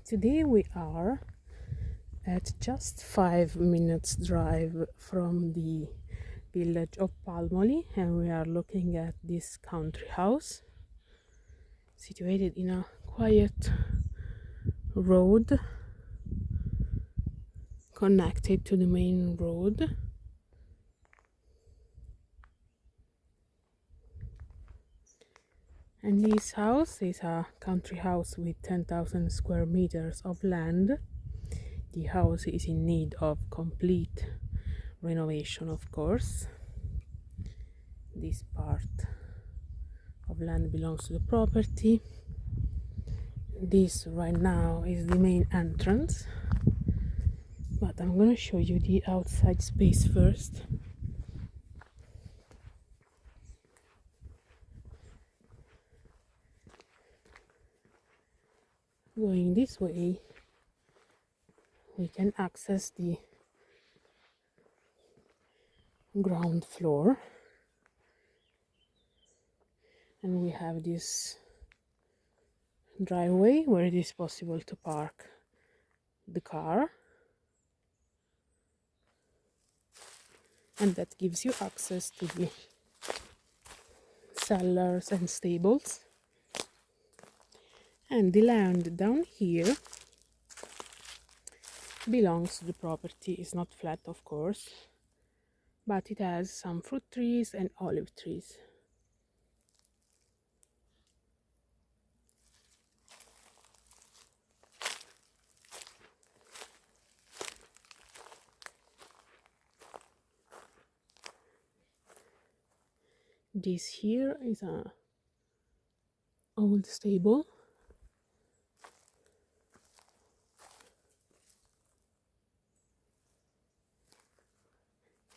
Today we are at just 5 minutes drive from the village of Palmoli, and we are looking at this country house situated in a quiet road connected to the main road. And this house is a country house with 10,000 square meters of land. The house is in need of complete renovation, of course. This part of land belongs to the property. This right now is the main entrance, but I'm gonna show you the outside space first. Going this way, we can access the ground floor, and we have this driveway where it is possible to park the car, and that gives you access to the cellars and stables. And the land down here belongs to the property. It's not flat, of course, but it has some fruit trees and olive trees. This here is a old stable,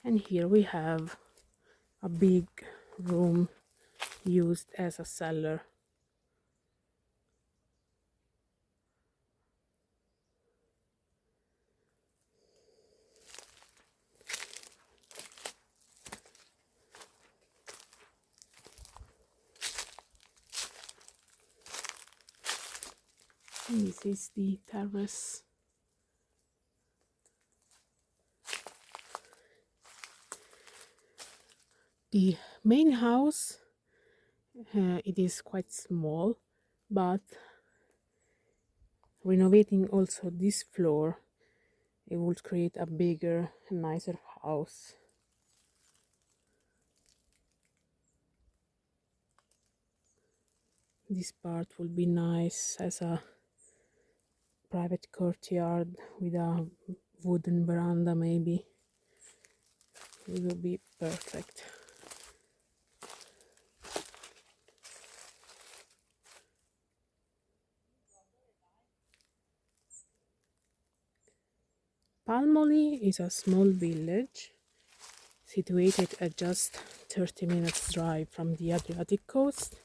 and here we have a big room used as a cellar. And this is the terrace. The main house, it is quite small, but renovating also this floor, it would create a bigger, nicer house. This part will be nice as a private courtyard with a wooden veranda, maybe. It will be perfect. Palmoli is a small village situated at just 30 minutes drive from the Adriatic coast.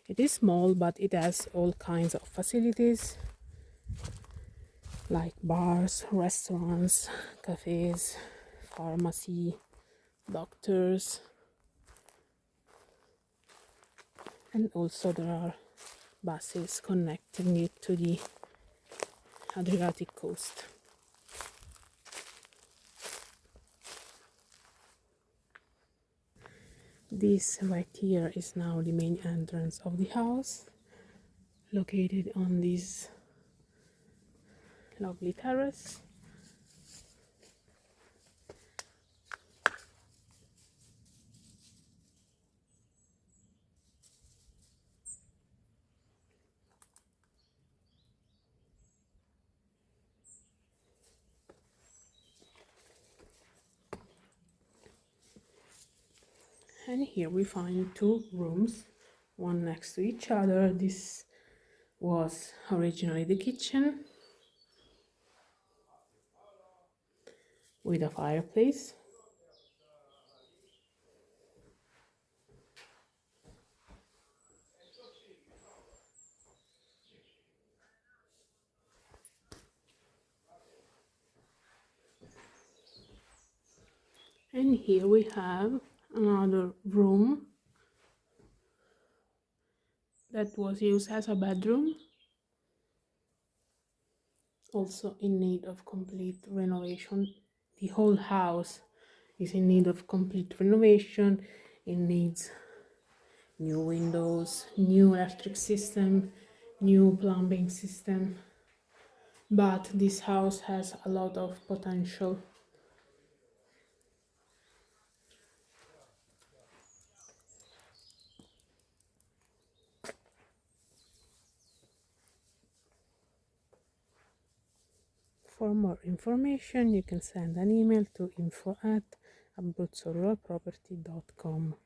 It is small, but it has all kinds of facilities like bars, restaurants, cafes, pharmacy, doctors, and also there are buses connecting it to the Adriatic coast. This right here is now the main entrance of the house, located on this lovely terrace. And here we find two rooms, one next to each other. This was originally the kitchen with a fireplace. And here we have another room that was used as a bedroom. also in need of complete renovation. The whole house is in need of complete renovation. It needs new windows, new electric system, new plumbing system. But this house has a lot of potential. For more information, you can send an email to info@abruzzoroproperty.com.